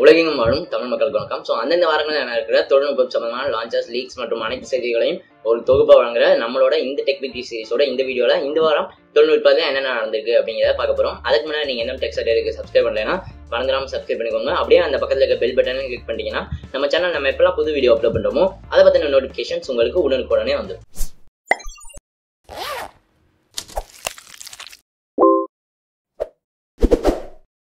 உலகெங்கும் வாழும் தமிழ் மக்களுக்கு வணக்கம். ஸோ அந்தந்த வாரங்களில் நடக்கிற தொழில்நுட்பம் சம்பந்தமான லான்ச்சஸ், லீக்ஸ் மற்றும் அனைத்து செய்திகளையும் ஒரு தொகுப்பாக வழங்குற நம்மளோட இந்த டெக் வித் சீரிஸோட இந்த வீடியோவில் இந்த வாரம் தொழில்நுட்பத்தில் என்னென்ன நடந்திருக்கு அப்படிங்கிறத பார்க்க போகிறோம். அதுக்கு முன்னாடி நீங்கள் என்ன டெக் சர்டிஃபிகேட் சப்ஸ்கிரைப் பண்ணலைன்னா மறந்துடாமல் சப்ஸ்கிரைப் பண்ணிக்கோங்க. அப்படியே அந்த பக்கத்தில் இருக்க பெல் பட்டனை கிளிக் பண்ணிட்டீங்கன்னா நம்ம சேனல் நம்ம எப்பெல்லாம் புது வீடியோ அப்லோட் பண்ணுறோமோ அதை பற்றின நோட்டிஃபிகேஷன்ஸ் உங்களுக்கு உடனுக்குடனே வந்துடும்.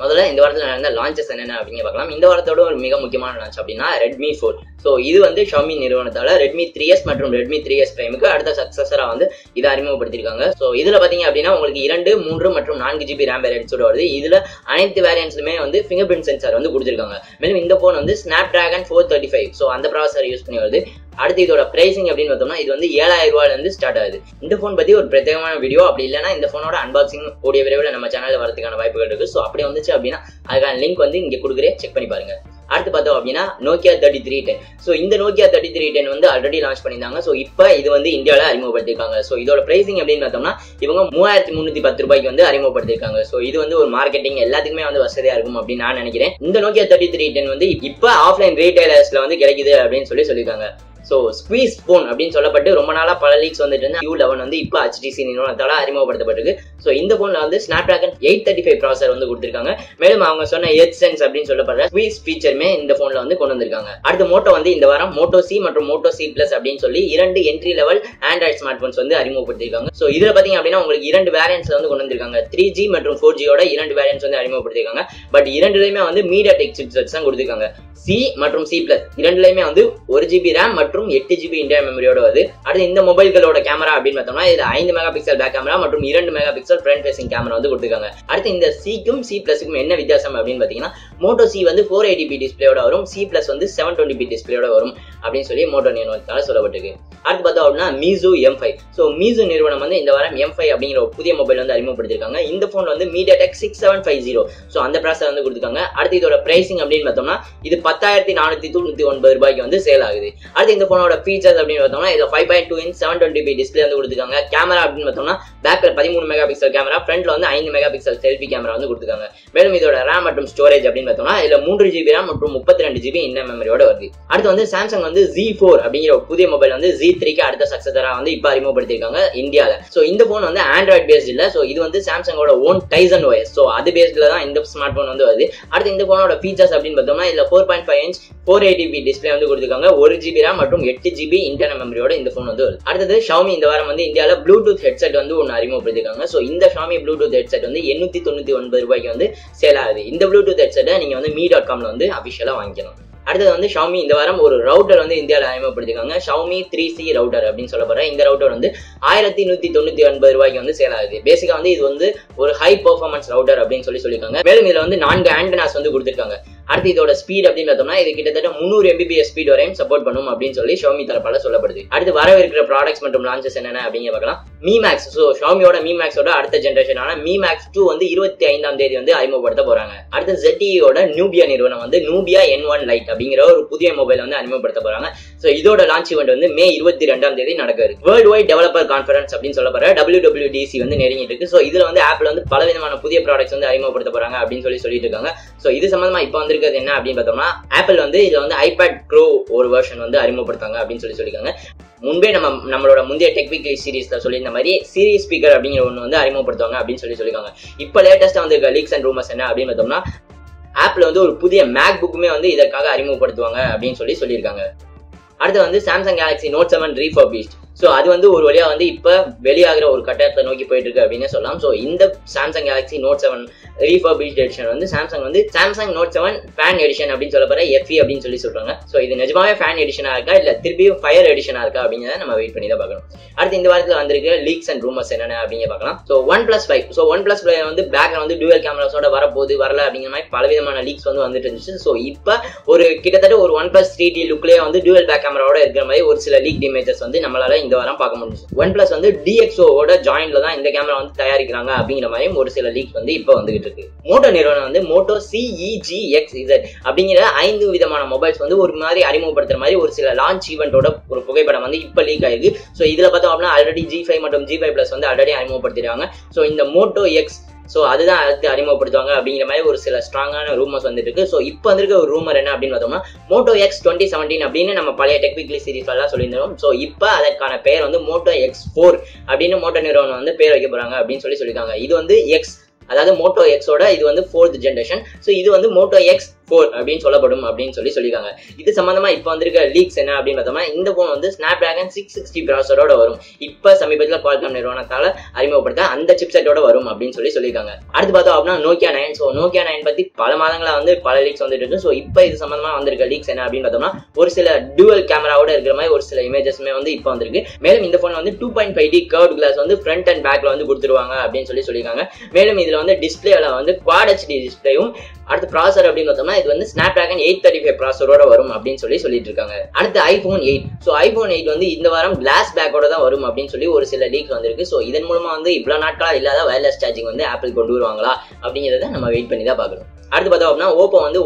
முதல்ல இந்த வாரத்தில் நடந்த லான்ச்சஸ் என்னென்ன அப்படிங்க பார்க்கலாம். இந்த வாரத்தோட ஒரு மிக முக்கியமான லான்ச் அப்படின்னா Redmi 4. ஸோ இது வந்து Xiaomi நிறுவனத்தால் Redmi 3S மற்றும் Redmi 3S Primeக்கு அடுத்த சக்சஸராக வந்து இதை அறிமுகப்படுத்திருக்காங்க. ஸோ இதில் பார்த்தீங்க அப்படின்னா உங்களுக்கு 2, 3 மற்றும் 4 GB RAM வேரியன்ட்ஸோட வருது. இதில் அனைத்து வேரியன்ட்ஸுமே வந்து ஃபிங்கர் பிரிண்ட் சென்சார் வந்து கொடுத்துருக்காங்க. மேலும் இந்த ஃபோன் வந்து Snapdragon 435 ஸோ அந்த ப்ராசஸர் யூஸ் பண்ணி வருது. அடுத்து இதோட பிரைசிங் அப்படின்னு பார்த்தோம்னா இது வந்து 7000 ரூபாயிலிருந்து ஸ்டார்ட் ஆகுது. இந்த ஃபோன் பத்தி ஒரு பிரத்யேகமான வீடியோ அப்படி இல்லைன்னா இந்த ஃபோனோட அன்பாக்சிங் கூடிய விரைவில் நம்ம சேனலில் வரதுக்கான வாய்ப்புகள் இருக்கு. ஸோ அப்படி வந்துச்சு அப்படின்னா அதுக்கான லிங்க் வந்து இங்கே கொடுக்குறேன், செக் பண்ணி பாருங்க. அடுத்து பார்த்தோம் அப்படின்னா Nokia 3310. ஸோ இந்த Nokia 3310 வந்து ஆல்ரெடி லான்ச் பண்ணியிருந்தாங்க. ஸோ இப்போ இது வந்து இந்தியாவில் அறிமுகப்படுத்திருக்காங்க. ஸோ இதோட பிரைசிங் அப்படின்னு பார்த்தோம்னா இவங்க 3310 ரூபாய்க்கு வந்து அறிமுகப்படுத்திருக்காங்க. ஸோ இது வந்து ஒரு மார்க்கெட்டிங் எல்லாத்துக்குமே வந்து வசதியா இருக்கும் அப்படின்னு நான் நினைக்கிறேன். இந்த Nokia 3310 வந்து இப்போ ஆஃப்லைன் ரீட்டைலர்ஸ்ல வந்து கிடைக்குது அப்படின்னு சொல்லியிருக்காங்க. ஸோ ஸ்குவீஸ் போன் அப்படின்னு சொல்லப்பட்டு ரொம்ப நாளா பல லீக்ஸ் வந்துட்டு இருந்தா U11 வந்து இப்போ HTC நிறுவனத்தால அறிமுகப்படுத்தப்பட்டிருக்கு. ஸோ இந்த போன்ல வந்து Snapdragon 835 ப்ராசஸர் வந்து கொடுத்திருக்காங்க. மேலும் அவங்க சொன்ன எட்சென்ஸ் அப்படின்னு சொல்லப்படுற ஸ்குவீஸ் ஃபீச்சருமே இந்த போன்ல வந்து கொண்டு வந்திருக்காங்க. அடுத்த மோட்டோ வந்து இந்த வாரம் Moto C மற்றும் Moto C Plus அப்படின்னு சொல்லி 2 entry level Android smart phones வந்து அறிமுகப்படுத்திருக்காங்க. ஸோ இதுல பாத்தீங்க அப்படின்னா உங்களுக்கு 2 வேரியன்ட்ஸ்ல வந்து கொண்டு வந்திருக்காங்க. 3G மற்றும் 4Gயோட 2 வேரியன்ட்ஸ் வந்து அறிமுகப்படுத்திருக்காங்க. பட் 2லையுமே வந்து MediaTek சிப்செட்ஸ் தான் கொடுத்திருக்காங்க. C மற்றும் C Plus 2லையுமே வந்து 1 GB RAM மற்றும் 8 GB இன்டர்னல் மெமரியோட வருது. அடுத்து இந்த மொபைல்களோட கேமரா அப்படின்னு பார்த்தோம்னா இதுல 5 மெகா பிக்சல் பேக் கேமரா மற்றும் 2 mega pixel front facing camera வந்து கொடுத்திருக்காங்க. அடுத்து இந்த C-க்கும் C Plus-க்கும் என்ன வித்தியாசம் அப்படின்னு பாத்தீங்கன்னா Moto C வந்து 480p டிஸ்பிளேயோட வரும், C Plus வந்து 720p டிஸ்பிளேயோட வரும் அப்படின்னு சொல்லி மோட்டோ நிறுவனத்தால சொல்லப்பட்டிருக்கு. அடுத்து பார்த்தோம் அப்படின்னா Meizu M5. ஸோ Meizu நிறுவனம் வந்து இந்த வாரம் M5 அப்படிங்கிற ஒரு புதிய மொபைல் வந்து அறிமுகப்படுத்திருக்காங்க. இந்த போன் வந்து MediaTek 6750 ஸோ அந்த ப்ராசஸர் வந்து கொடுத்திருக்காங்க. அடுத்து இதோட பிரைசிங் அப்படின்னு பார்த்தோம்னா இது 10,499 ரூபாய்க்கு வந்து சேல் ஆகுது. அடுத்து இந்த போனோட ஃபீச்சர்ஸ் அப்படின்னு பார்த்தோம்னா இதுல 5.2 இன்ச் 720p டிஸ்பிளே வந்து கொடுத்திருக்காங்க. கேமரா அப்படின்னு பார்த்தோம்னா பேக்ல 13 மெகா பிக்சல் கேமரா, ஃப்ரண்ட்ல வந்து 5 மெகா பிக்சல் செல்ஃபி கேமரா வந்து கொடுத்திருக்காங்க. மேலும் இதோட RAM மற்றும் ஸ்டோரேஜ் அப்படின்னு பார்த்தோம்னா இதுல 3 GB RAM மற்றும் 32 GB இன்டர்னல் மெமரியோட வருது. அடுத்து வந்து Samsung வந்து Z4 அப்படிங்கிற ஒரு புதிய மொபைல் வந்து Z3க்கு அடுத்த சக்சஸரா வந்து இப்ப அறிமுகப்படுத்திருக்காங்க இந்தியால. சோ இந்த போன் வந்து ஆண்ட்ராய்ட் பேஸ்ட் இல்ல, சோ இது வந்து சாம்சங்கோட ஓன் Tizen OS. சோ அது பேஸ்ட்ல தான் இந்த ஸ்மார்ட் போன் வந்து வருது. அடுத்து இந்த போனோட ஃபீச்சர்ஸ் அப்படின்னு பார்த்தோம்னா இதுல 4.5 இன்ச் 480p டிஸ்பிளே வந்து கொடுத்திருக்காங்க. 1 GB RAM மற்றும் 8 GB இன்டர்னல் மெமரியோட இந்த போன் வந்து வருது. அடுத்தது Xiaomi இந்த வாரம் வந்து இந்தியால ப்ளூடூத் ஹெட்செட் வந்து ஒன்னு அறிமுகப்படுத்திருக்காங்க. சோ இந்த Xiaomi ப்ளூடூத் ஹெட்செட் வந்து 899 ரூபாய்க்கு வந்து சேல் ஆகுது. இந்த ப்ளூடூத் ஹெட்செட்டை நீங்க வந்து me.comல வந்து அபிஷியலா வாங்கிக்கணும். அடுத்தது வந்து Xiaomi இந்த வாரம் ஒரு ரவுட்டர் வந்து இந்தியாவில் அறிமுகப்படுத்திருக்காங்க. Xiaomi 3C ரவுட்டர் அப்படின்னு சொல்லப்படுற இந்த ரவுட்டர் வந்து 1199 ரூபாய்க்கு வந்து சேல் ஆகுது. பேசிக்கா வந்து இது வந்து ஒரு ஹை பெர்ஃபார்மன்ஸ் ரவுட்டர் அப்படின்னு சொல்லியிருக்காங்க. மேலும் இதுல வந்து 4 ஆண்டனாஸ் வந்து கொடுத்திருக்காங்க. அடுத்து இதோட ஸ்பீட் அப்படின்னு பார்த்தோம்னா இது கிட்டத்தட்ட 300 Mbps ஸ்பீட் வரையும் சப்போர்ட் பண்ணும் அப்படின்னு சொல்லி Xiaomi தரப்பால சொல்லப்படுது. அடுத்து வரவிருக்கிற ப்ராடக்ட்ஸ் மற்றும் லான்ச்சஸ் என்னென்ன அப்படிங்க பார்க்கலாம். Mi Max. ஸோ Xiaomiயோட Mi Maxோட அடுத்த ஜெனரேஷனான Mi Max 2 வந்து 25ஆம் தேதி வந்து அறிமுகப்படுத்த போறாங்க. அடுத்து ZTEயோட Nubia நிறுவனம் வந்து Nubia N1 Lite அப்படிங்கிற ஒரு புதிய மொபைல் வந்து அறிமுகப்படுத்த போறாங்க. ஸோ இதோட லான்ச் ஈவெண்ட் வந்து மே 22ஆம் தேதி நடக்க இருக்கு. வேர்ல்டு வைட் டெவலப்பர் கான்ஃபரன்ஸ் அப்படின்னு சொல்லப்படுற WWDC வந்து நெருங்கிட்டு இருக்கு. ஸோ இதுல வந்து ஆப்பிள் வந்து பல விதமான புதிய ப்ராடக்ட்ஸ் வந்து அறிமுகப்படுத்த போறாங்க அப்படின்னு சொல்லிட்டு இருக்காங்க. ஸோ இது சம்பந்தமா இப்போ வந்திருக்கிறது என்ன அப்படின்னு பார்த்தோம்னா ஆப்பிள் வந்து இதுல வந்து iPad Pro ஒரு வெர்ஷன் வந்து அறிமுகப்படுத்தாங்க அப்படின்னு சொல்லியிருக்காங்க. முன்பே நம்மளோட முந்தைய டெக் வீக்லி சீரீஸ்ல சொல்லியிருந்த மாதிரி சீரிஸ் ஸ்பீக்கர் அப்படிங்கிற ஒன்று வந்து அறிமுகப்படுத்துவாங்க அப்படின்னு சொல்லியிருக்காங்க. இப்போ லேட்டஸ்டா வந்து லீக்ஸ் அண்ட் ரூமர்ஸ் என்ன அப்படின்னு பார்த்தோம்னா ஆப்பிள் வந்து ஒரு புதிய மேக் புக்குமே வந்து இதற்காக அறிமுகப்படுத்துவாங்க அப்படின்னு சொல்லியிருக்காங்க. அடுத்து வந்து Samsung Galaxy Note 7 refurbished. So அது வந்து ஒரு வழியா வந்து இப்போ வெளியாகிற ஒரு கட்டத்தை நோக்கி போயிட்டு இருக்கு அப்படின்னு சொல்லலாம். ஸோ இந்த Samsung Galaxy Note 7 refurbished edition வந்து Samsung Note 7 ஃபேன் எடிஷன் அப்படின்னு சொல்லப்படுற FE அப்படின்னு சொல்றாங்க. ஸோ இது நிஜமாவே ஃபேன் எடிஷனா இருக்கா இல்ல திருப்பியும் ஃபயர் எடிஷனா இருக்கா அப்படிங்கிறத நம்ம வெயிட் பண்ணி தான் பார்க்கணும். அடுத்து இந்த வாரத்தில் வந்திருக்க லீக்ஸ் அண்ட் ரூமர்ஸ் என்னென்ன அப்படிங்க பார்க்கலாம். So OnePlus 5. ஸோ OnePlus 5 வந்து பேக்ல வந்து டூயல் கேமராஸோட வரப்போகுது வரல அப்படிங்கிற மாதிரி பலவிதமான லீக்ஸ் வந்து வந்துட்டு இருந்துச்சு. ஸோ இப்போ ஒரு கிட்டத்தட்ட ஒரு OnePlus 3T லுக்லேயே வந்து டூயல் பேக் கேமராவோட இருக்கிற மாதிரி ஒரு சில லீக் இமேஜஸ் வந்து நம்மளால இந்த வாரம் பார்க்க முடியும். OnePlus வந்து DxOவோட ஜாயின்ல தான் இந்த கேமரா வந்து தயாரிக்கிறாங்க அப்படிங்கிற மாதிரி ஒரு சில லீக்ஸ் வந்து இப்போ வந்துகிட்டு இருக்கு. மோட்டோ நிறுவனம் வந்து Moto CEGXZ அப்படிங்கிற 5 விதமான மொபைல்ஸ் வந்து ஒரு மாதிரி அறிமுகப்படுத்துற மாதிரி ஒரு சில லான்ச் ஈவெண்டோட ஒரு புகைப்படம் வந்து இப்போ லீக் ஆயிருக்கு. ஸோ இதுல பார்த்தோம் அப்படின்னா ஆல்ரெடி G5 மற்றும் G5 Plus வந்து ஆல்ரெடி அறிமுகப்படுத்திருக்காங்க. ஸோ இந்த Moto X ஸோ அதுதான் அடுத்து அறிமுகப்படுத்துவாங்க அப்படிங்கிற மாதிரி ஒரு சில ஸ்ட்ராங்கான ரூமர்ஸ் வந்துட்டு இருக்கு. ஸோ இப்போ வந்திருக்க ஒரு ரூமர் என்ன அப்படின்னு பார்த்தோம்னா Moto X 2017 அப்படின்னு நம்ம பழைய டெக் வீக்லி சீரிஸ் எல்லாம் சொல்லியிருந்தோம். ஸோ இப்போ அதற்கான பேர் வந்து Moto X4 அப்படின்னு மோட்டோ நிறுவனம் வந்து பேர் வைக்க போறாங்க அப்படின்னு சொல்லியிருக்காங்க. இது வந்து X, அதாவது Moto X-ஓட இது வந்து 4th ஜெனரேஷன். ஸோ இது வந்து Moto X4 அப்படின்னு சொல்லப்படும் அப்படின்னு சொல்லியிருக்காங்க. இது சம்பந்தமா இப்போ வந்திருக்க லீக்ஸ் என்ன அப்படின்னு பார்த்தோம்னா இந்த போன் வந்து Snapdragon 660 ப்ராசரோட வரும். இப்போ சமீபத்தில் Qualcomm நிறுவனத்தால அறிமுகப்படுத்த அந்த சிப்செட்டோட வரும் அப்படின்னு சொல்லியிருக்காங்க. அடுத்து பார்த்தோம் அப்படின்னா Nokia 9. ஸோ Nokia 9 பத்தி பல மாதங்களா வந்து பல லீக்ஸ் வந்துட்டு இருக்கு. ஸோ இப்போ இது சம்பந்தமா வந்திருக்க லீக்ஸ் என்ன அப்படின்னு பார்த்தோம்னா ஒரு சில டூவல் கேமராவோட இருக்கிற மாதிரி ஒரு சில இமேஜஸ்மே வந்து இப்போ வந்திருக்கு. மேலும் இந்த போன் வந்து 2.5D கர்வ்ட் கிளாஸ் வந்து ஃப்ரண்ட் அண்ட் பேக்ல வந்து கொடுத்துருவாங்க அப்படின்னு சொல்லியிருக்காங்க. மேலும் இதுல வந்து டிஸ்பிளேல வந்து Quad HD டிஸ்பிளேயும், அடுத்து ப்ராசர் அப்படின்னு பார்த்தோம்னா இது வந்து Snapdragon 835 ப்ராசரோட வரும் அப்படின்னு சொல்லிட்டு இருக்காங்க. அடுத்து iPhone 8. ஸோ iPhone 8 வந்து இந்த வாரம் கிளாஸ் பேக்கோட தான் வரும் அப்படின்னு ஒரு சில லீக்ஸ் வந்திருக்கு. ஸோ இதன் மூலமா வந்து இவ்வளவு நாட்களா இல்லாத வயர்லெஸ் சார்ஜிங் வந்து ஆப்பிள் கொண்டு வருவாங்களா அப்படிங்கிறத நம்ம வெயிட் பண்ணி தான் பார்க்கணும். அடுத்து பார்த்தோம் அப்படின்னா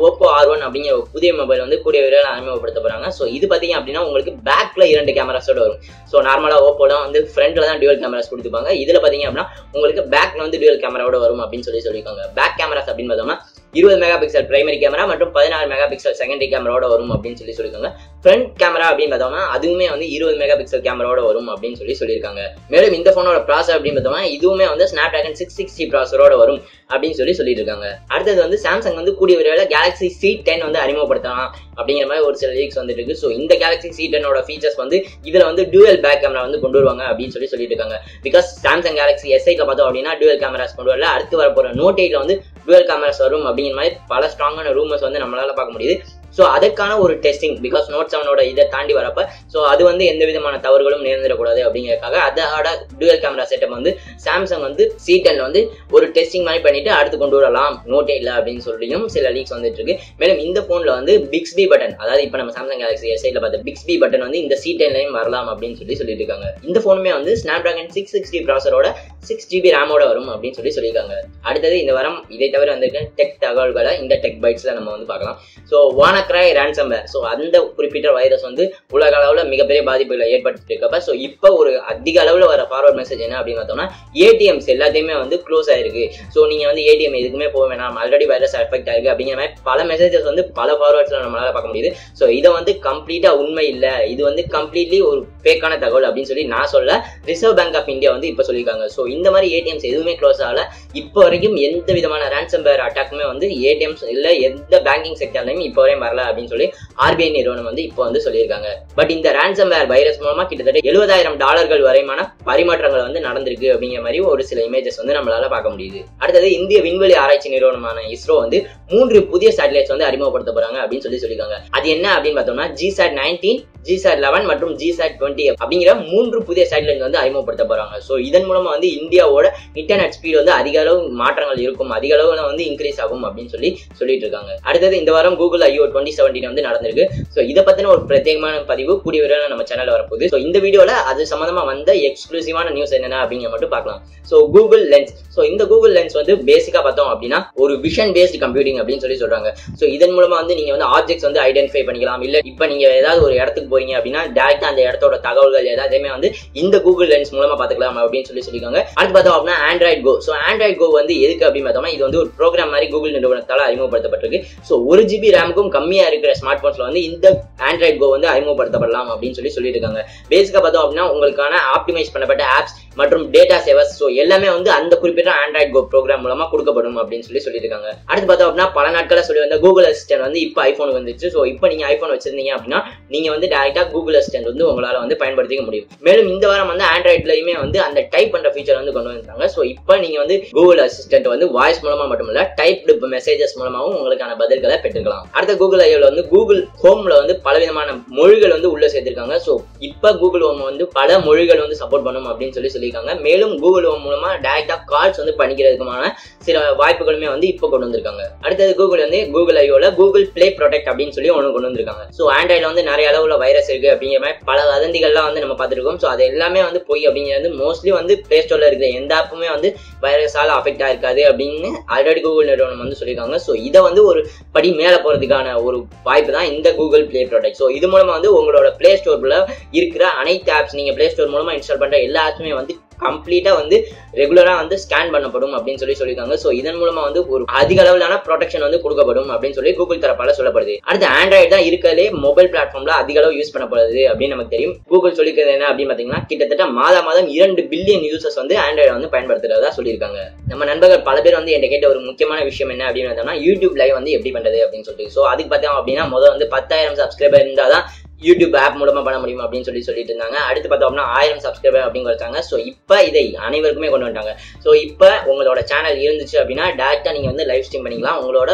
Oppo R1 அப்படிங்கிற புதிய மொபைல் வந்து கூடிய விரைவில் அறிமுகப்படுத்த போறாங்க. ஸோ இது பார்த்தீங்க அப்படின்னா உங்களுக்கு பேக்ல 2 கேமராஸோட வரும். ஸோ நார்மலா Oppoல வந்து ஃப்ரண்ட்ல தான் டியூவல் கேமராஸ் கொடுத்துப்பாங்க. இதுல பாத்தீங்க அப்படின்னா உங்களுக்கு பேக்ல வந்து டியூவல் கேமராவோட வரும் அப்படின்னு சொல்லியிருக்காங்க. பேக் கேமராஸ் அப்படின்னு பார்த்தோம்னா 20 மெகா பிக்சல் பிரைமரி கேமரா மற்றும் 16 மெகா பிக்சல் செகண்டரி கேமராவோட வரும் அப்படின்னு சொல்லியிருக்காங்க. ஃப்ரண்ட் கேமரா அப்படின்னு பார்த்தோம்னா அதுவுமே வந்து 20 மெகா பிக்சல் கேமராவோட வரும் அப்படின்னு சொல்லியிருக்காங்க. மேலும் இந்த போனோட ப்ராசர் அப்படின்னு பார்த்தோம்னா இதுவுமே வந்து Snapdragon 660 ப்ராசரோட வரும் அப்படின்னு சொல்லிட்டு இருக்காங்க. அடுத்தது வந்து சாம்சங் வந்து கூடிய விரைவில் Galaxy C10 வந்து அறிமுகப்படுத்தலாம் அப்படிங்கிற மாதிரி ஒரு சில லீக்ஸ் வந்துட்டு இருக்கு. ஸோ இந்த Galaxy C10ஓட ஃபீச்சர்ஸ் வந்து இதுல வந்து டூயல் பேக் கேமரா வந்து கொண்டு வருவாங்க அப்படின்னு சொல்லிட்டு இருக்காங்க. பிகாஸ் சாம்சங் Galaxy S8ல பார்த்தோம் அப்படின்னா டூயல் கேமராஸ் கொண்டு வரல. அடுத்து வர போற Note 8ல வந்து டூயல் கேமராஸ் வரும் அப்படிங்கிற மாதிரி பல ஸ்ட்ராங்கான ரூமர்ஸ் வந்து நம்மளால பார்க்க முடியுது. ஸோ அதுக்கான ஒரு டெஸ்டிங் பிகாஸ் Note 7ஓட இதை தாண்டி வரப்ப ஸோ அது வந்து எந்த விதமான தவறுகளும் நேர்ந்துடக்கூடாது அப்படிங்கிறதுக்காக அதோட டூயல் கேமரா செட்டப் வந்து சாம்சங் வந்து C10ல வந்து ஒரு டெஸ்டிங் மாதிரி பண்ணிட்டு அடுத்து கொண்டு வரலாம் Note 8ல அப்படின்னு சொல்லியும் சில லீக்ஸ் வந்துட்டு இருக்கு. மேலும் இந்த போன்ல வந்து Bixby பட்டன், அதாவது இப்போ நம்ம சாம்சங் Galaxy S8ல பார்த்த Bixby பட்டன் வந்து இந்த C10லையும் வரலாம் அப்படின்னு சொல்லிட்டு இருக்காங்க. இந்த போனுமே வந்து Snapdragon 660 ப்ராசரோட 6GB ரேமோட வரும் அப்படின்னு சொல்லியிருக்காங்க. அடுத்தது இந்த வாரம் இதை தவிர வந்திருக்க டெக் தகவல்களை இந்த டெக் பைட்ஸ்ல நம்ம வந்து பார்க்கலாம். So WannaCry ransomware. ஸோ அந்த குறிப்பிட்ட வைரஸ் வந்து உலக அளவில் மிகப்பெரிய பாதிப்புகளை ஏற்படுத்திட்டு இருக்கப்ப ஸோ இப்போ ஒரு அதிக அளவில் வர ஃபார்வர்ட் மெசேஜ் என்ன அப்படின்னு பார்த்தோம்னா ATMs எல்லாத்தையுமே வந்து க்ளோஸ் ஆயிருக்கு. ஸோ நீங்க வந்து ATM எதுக்குமே போக வேணாம், ஆல்ரெடி வைரஸ் அஃபெக்ட் ஆயிருக்கு அப்படிங்கிற மாதிரி பல மெசேஜஸ் வந்து பல ஃபார்வர்ட்ஸ்ல நம்மளால பார்க்க முடியுது. ஸோ இதை வந்து கம்ப்ளீட்டா உண்மை இல்லை, இது வந்து கம்ப்ளீட்லி ஒரு ஃபேக்கான தகவல் அப்படின்னு சொல்லி நான் சொல்ல ரிசர்வ் பேங்க் ஆஃப் இந்தியா வந்து இப்போ சொல்லியிருக்காங்க. ஸோ இந்த மாதிரி ATMs எதுவுமே க்ளோஸ் ஆகல. இப்போ வரைக்கும் எந்த விதமான ransomware அட்டாக்குமே வந்து ATMs இல்ல எந்த பேங்கிங் செக்டர்லையும் இப்போ வரையும் வரல அப்படின்னு சொல்லி RBI நிறுவனம் வந்து இப்போ வந்து சொல்லியிருக்காங்க. பட் இந்த ransomware வைரஸ் மூலமா கிட்டத்தட்ட $70,000 வரைமான பரிமாற்றங்கள் வந்து நடந்திருக்கு அப்படிங்கிற மாதிரி ஒரு சில இமேஜஸ் வந்து நம்மளால பார்க்க முடியுது. அடுத்தது இந்திய விண்வெளி ஆராய்ச்சி நிறுவனமான ISRO வந்து 3 புதிய சேட்டலைட்ஸ் வந்து அறிமுகப்படுத்த போறாங்க அப்படின்னு சொல்லியிருக்காங்க. அது என்ன அப்படின்னு பார்த்தோம்னா GSAT-19, GSAT-11 மற்றும் GSAT-20 அப்படிங்கிற 3 புதிய சேட்டலைட் வந்து அறிமுகப்படுத்த போறாங்க. ஸோ இதன் மூலமா வந்து இந்தியாவோட இன்டர்நெட் ஸ்பீட் வந்து அதிக அளவு மாற்றங்கள் இருக்கும், அதிக அளவுல வந்து இன்க்ரீஸ் ஆகும் அப்படின்னு சொல்லிட்டு இருக்காங்க. அடுத்தது இந்த வாரம் Google I/O 2017 வந்து நடந்திருக்கு. ஸோ இதை பத்தின ஒரு பிரத்யேகமான பதிவு கூடிய விரைவில் நம்ம சேனல்ல வரப்போகுது. ஸோ இந்த வீடியோல அது சம்பந்தமா வந்த எக்ஸ்க்ளூசிவான நியூஸ் என்னென்ன அப்படிங்கிற மட்டும் பார்க்கலாம். So Google Lens. ஸோ இந்த Google Lens வந்து பேசிக்கா பார்த்தோம் அப்படின்னா ஒரு விஷன் பேஸ்ட் கம்ப்யூட்டிங் அப்படின்னு சொல்றாங்க. ஸோ இதன் மூலமா வந்து நீங்க வந்து ஆப்ஜெக்ட்ஸ் வந்து ஐடென்டிஃபை பண்ணிக்கலாம். இல்ல இப்ப நீங்க ஏதாவது ஒரு இடத்துக்கு போறீங்க அப்படின்னா டைரக்டா அந்த இடத்தோட தகவல்கள் ஏதாச்சுமே வந்து இந்த Google Lens மூலமா பாத்துக்கலாம் அப்படின்னு சொல்லியிருக்காங்க. அடுத்து பார்த்தோம் அப்படின்னா Android Go. So Android Go வந்து எதுக்கு அப்படின்னு பார்த்தோம்னா இது வந்து ஒரு ப்ரோக்ராம் மாதிரி Google நிறுவனத்தால அறிமுகப்படுத்தப்பட்டிருக்கு. ஸோ 1 GB ரேமுக்கும் கம்மியா இருக்கிற ஸ்மார்ட் போன்ஸ்ல வந்து இந்த Android Go வந்து அறிமுகப்படுத்தப்படலாம் அப்படின்னு சொல்லியிருக்காங்க. பேசிக்கா பார்த்தோம் அப்படின்னா உங்களுக்கான ஆப்டிமைஸ் பண்ணப்பட்ட ஆப்ஸ் மற்றும் டேட்டா சேவர்ஸ் ஸோ எல்லாமே வந்து அந்த குறிப்பிட்ட Android Go ப்ரோக்ராம் மூலமா கொடுக்கப்படும் அப்படின்னு சொல்லியிருக்காங்க. அடுத்து பார்த்தோம் அப்படின்னா பல நாட்களா சொல்லி வந்த Google Assistant வந்து இப்போ ஐபோன் வந்துச்சு. ஸோ இப்போ நீங்க ஐபோன் வச்சிருந்தீங்க அப்படின்னா நீங்க வந்து டைரக்டா Google Assistant வந்து உங்களால வந்து பயன்படுத்திக்க முடியும். மேலும் இந்த வாரம் வந்து ஆண்ட்ராய்ட்லயுமே வந்து அந்த டைப் பண்ற ஃபீச்சர் வந்து கொண்டு வந்தாங்க. ஸோ இப்போ நீங்க வந்து Google Assistant வந்து வாய்ஸ் மூலமா மட்டும் இல்ல டைப்டு மெசேஜஸ் மூலமாவும் உங்களுக்கான பதில்களை பெற்றுக்கலாம். அடுத்த Google I/O வந்து Google Homeல வந்து பலவிதமான மொழிகள் வந்து உள்ள சேர்த்திருக்காங்க. ஸோ இப்போ Google Home வந்து பல மொழிகள் வந்து சப்போர்ட் பண்ணும் அப்படின்னு சொல்லியிருக்காங்க. மேலும் Google Home மூலமா டைரக்டா கால்ஸ் வந்து பண்ணிக்கிறதுக்குமான சில வாய்ப்புகளுமே வந்து இப்போ கொண்டு வந்திருக்காங்க. அடுத்தது Google வந்து Google I/Oல Google Play Protect அப்படின்னு சொல்லி ஒன்று கொண்டு வந்திருக்காங்க. ஸோ ஆண்ட்ராய்ட்ல வந்து நிறைய அளவுல வைரஸ் இருக்கு அப்படிங்கிற மாதிரி பல வதந்திகள்லாம் வந்து நம்ம பார்த்துருக்கோம். ஸோ அது எல்லாமே வந்து போய் அப்படிங்கிறது மோஸ்ட்லி வந்து பிளே ஸ்டோர்ல இருக்கிற எந்த ஆப்புமே வந்து வைரஸால அஃபெக்ட் ஆயிருக்காது அப்படின்னு ஆல்ரெடி Google நிறுவனம் வந்து சொல்லியிருக்காங்க. ஸோ இதை வந்து ஒரு படி மேல போறதுக்கான ஒரு வாய்ப்பு தான் இந்த Google Play Protect. ஸோ இது மூலமா வந்து உங்களோட பிளே ஸ்டோர்ல இருக்கிற அனைத்து ஆப்ஸ் நீங்க பிளே ஸ்டோர் மூலமா இன்ஸ்டால் பண்ற எல்லா ஆப்ஸுமே வந்து கம்ப்ளீட்டா வந்து ரெகுலரா வந்து ஸ்கேன் பண்ணப்படும் அப்படின்னு சொல்லியிருக்காங்க. ஸோ இதன் மூலமா வந்து ஒரு அதிக அளவிலான ப்ரொடெக்ஷன் வந்து கொடுக்கப்படும் அப்படின்னு சொல்லி கூகுள் தரப்பால சொல்லப்படுது. அடுத்து ஆண்ட்ராய்டு தான் இருக்கிறதே மொபைல் பிளாட்ஃபார்ம்ல அதிக அளவு யூஸ் பண்ணப்படுது அப்படின்னு நமக்கு தெரியும். கூகுள் சொல்லிக்கிறது என்ன அப்படின்னு பாத்தீங்கன்னா, கிட்டத்தட்ட மாதம் 2 பில்லியன் யூசர்ஸ் வந்து ஆண்ட்ராய்டு வந்து பயன்படுத்துறதா சொல்லியிருக்காங்க. நம்ம நண்பர்கள் பல பேர் வந்து என்கிட்ட கேட்ட ஒரு முக்கியமான விஷயம் என்ன அப்படின்னு பார்த்தோம்னா, யூடியூப் லைவ் வந்து எப்படி பண்றது அப்படின்னு சொல்லிட்டு. ஸோ அதுக்கு பார்த்தோம் அப்படின்னா முதல் வந்து 10,000 சப்ஸ்கிரைபர் இருந்தாதான் யூடியூப் ஆப் மூலமா பண்ண முடியும் அப்படின்னு சொல்லிட்டு இருந்தாங்க. அடுத்து பார்த்தோம் அப்படின்னா 1000 சப்ஸ்கிரைபர் அப்படின்னு வச்சாங்க. ஸோ இப்போ இதை அனைவருக்குமே கொண்டு வந்துட்டாங்க. ஸோ இப்போ உங்களோட சேனல் இருந்துச்சு அப்படின்னா டேரக்டா நீங்க வந்து லைவ் ஸ்ட்ரீம் பண்ணிக்கலாம் உங்களோட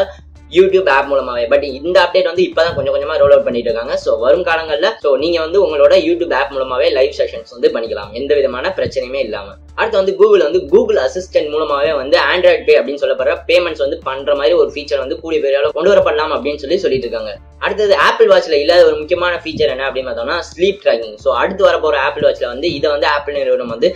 யூடியூப் ஆப் மூலமாவே. பட் இந்த அப்டேட் வந்து இப்பதான் கொஞ்சம் கொஞ்சமா ரோல் அவுட் பண்ணிட்டு இருக்காங்க. ஸோ வரும் காலங்கள்ல ஸோ நீங்க வந்து உங்களோட யூடியூப் ஆப் மூலமாவே லைவ் செஷன்ஸ் வந்து பண்ணிக்கலாம், எந்த விதமான பிரச்சனையுமே இல்லாம. அடுத்து வந்து கூகுள் அசிஸ்டன்ட் மூலமாவே வந்து ஆண்ட்ராய்ட் பே அப்படின்னு சொல்லப்படுற பேமெண்ட்ஸ் வந்து பண்ற மாதிரி ஒரு ஃபீச்சர் வந்து கூடிய பேரால கொண்டு வரப்படலாம் அப்படின்னு சொல்லிட்டு இருக்காங்க. அடுத்தது ஆப்பிள் வாட்ச்ல இல்லாத ஒரு முக்கியமான ஃபீச்சர் என்ன அப்படின்னு பார்த்தோம்னா ஸ்லீப் ட்ராக்கிங். ஸோ அடுத்து வரப்போற ஆப்பிள் வாட்ச்ல வந்து இதை வந்து ஆப்பிள் நிறுவனம் வந்து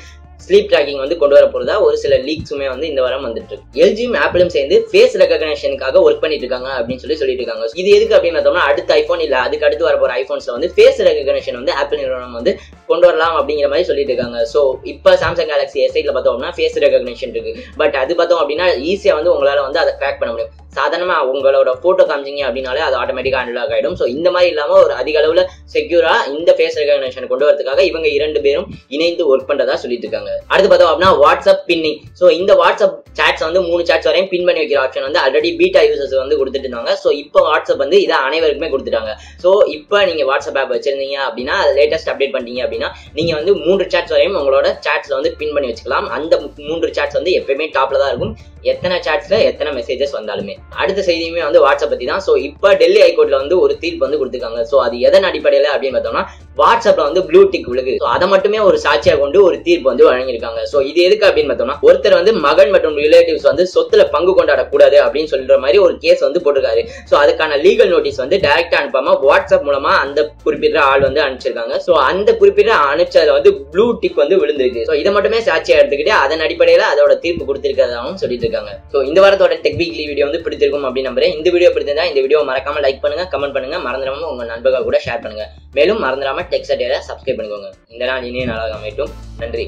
ஸ்லீப் ட்ராக்கிங் வந்து கொண்டு வர போறதா ஒரு சில லீக்ஸுமே வந்து இந்த வாரம் வந்துட்டு இருக்கு. எல்ஜியும் ஆப்பிளும் சேர்ந்து ஃபேஸ் ரெகக்னிஷனுக்காக ஒர்க் பண்ணிட்டு இருக்காங்க அப்படின்னு சொல்லிட்டு இருக்காங்க. இது எதுக்கு அப்படின்னு பார்த்தோம்னா அடுத்த ஐபோன் இல்ல அதுக்கு அடுத்து வர போற ஐபோன்ஸ்ல வந்து ஃபேஸ் ரெகக்னிஷன் வந்து ஆப்பிள் நிறுவனம் வந்து கொண்டு வரலாம் அப்படிங்கிற மாதிரி சொல்லிட்டு இருக்காங்க. ஸோ இப்போ சாம்சங் கேலக்ஸி S8ல பார்த்தோம்னா ஃபேஸ் ரெகக்னிஷன் இருக்கு. பட் அது பார்த்தோம் அப்படின்னா ஈஸியா வந்து உங்களால வந்து அதை கிராக் பண்ண முடியும். சாதாரணமா உங்களோட போட்டோ காமிச்சிங்க அப்படின்னாலே அது ஆட்டோமேட்டிக்கா அன்லாக் ஆயிடும். ஸோ இந்த மாதிரி இல்லாம ஒரு அதிக அளவுல செக்யூரா இந்த ஃபேஸ் ரெகக்னிஷன் கொண்டு வரதுக்காக இவங்க 2 பேரும் இணைந்து ஒர்க் பண்றதா சொல்லிட்டு இருக்காங்க. அடுத்து பார்த்தோம் அப்படின்னா வாட்ஸ்அப் பின்னிங். ஸோ இந்த வாட்ஸ்அப் சாட்ஸ் வந்து 3 சாட்ஸ் வரையும் பின் பண்ணி வைக்கிற ஆப்ஷன் வந்து ஆல்ரெடி பீட்டா யூசர்ஸ் வந்து கொடுத்துட்டு இருந்தாங்க. ஸோ இப்போ வாட்ஸ்அப் வந்து இதை அனைவருக்குமே கொடுத்துட்டாங்க. ஸோ இப்போ நீங்க வாட்ஸ்அப் ஆப் வச்சிருந்தீங்க அப்படின்னா லேட்டஸ்ட் அப்டேட் பண்ணிட்டீங்க அப்படின்னா நீங்க வந்து 3 சாட்ஸ் வரையும் உங்களோட சாட்ஸ்ல வந்து பின் பண்ணி வச்சுக்கலாம். அந்த 3 சாட்ஸ் வந்து எப்பயுமே டாப்ல தான் இருக்கும், எத்தனை சாட்ஸ்ல எத்தனை மெசேஜஸ் வந்தாலுமே. அடுத்த செய்தியுமே வந்து வாட்ஸ்அப் பத்தி தான். ஸோ இப்போ டெல்லி ஹைகோர்ட்ல வந்து ஒரு தீர்ப்பு வந்து கொடுத்துருக்காங்க. ஸோ அது எதன் அடிப்படையில அப்படின்னு பார்த்தோம்னா வாட்ஸ்அப்ல வந்து ப்ளூ டிக் விழுகு. ஸோ அதை மட்டுமே ஒரு சாட்சியா கொண்டு ஒரு தீர்ப்பு வந்து வழங்கியிருக்காங்க. ஸோ இது எதுக்கு அப்படின்னு பார்த்தோம்னா ஒருத்தர் வந்து மகன் மற்றும் ரிலேட்டிவ்ஸ் வந்து சொத்துல பங்கு கொண்டாடக்கூடாது அப்படின்னு சொல்ற மாதிரி ஒரு கேஸ் வந்து போட்டிருக்காரு. ஸோ அதுக்கான லீகல் நோட்டீஸ் வந்து டைரக்டா அனுப்பாம வாட்ஸ்அப் மூலமா அந்த குறிப்பிட்ட ஆள் வந்து அனுப்பிச்சிருக்காங்க. ஸோ அந்த குறிப்பிட்ட அனுப்பிச்சதுல வந்து ப்ளூ டிக் வந்து விழுந்திருக்கு. ஸோ இதை மட்டுமே சாட்சியா எடுத்துக்கிட்டு அதன் அடிப்படையில அதோட தீர்ப்பு கொடுத்திருக்கிறதாகவும் சொல்லிட்டு இருக்காங்க. ஸோ இந்த வாரத்தோட டெக் வீக்லி வீடியோ வந்து பிடித்திருக்கும் அப்படின்னு நம்புறேன். இந்த வீடியோ பிடிச்சிருந்தா இந்த வீடியோ மறக்காம லைக் பண்ணுங்க, கமெண்ட் பண்ணுங்க, மறந்துடாம உங்க நண்பர்கள் கூட ஷேர் பண்ணுங்க. மேலும் மறந்துடாம டெக் சட்டையில சப்ஸ்கிரைப் பண்ணிக்கோங்க. இந்த நாள் இனிய நாளாக அமையட்டும். நன்றி.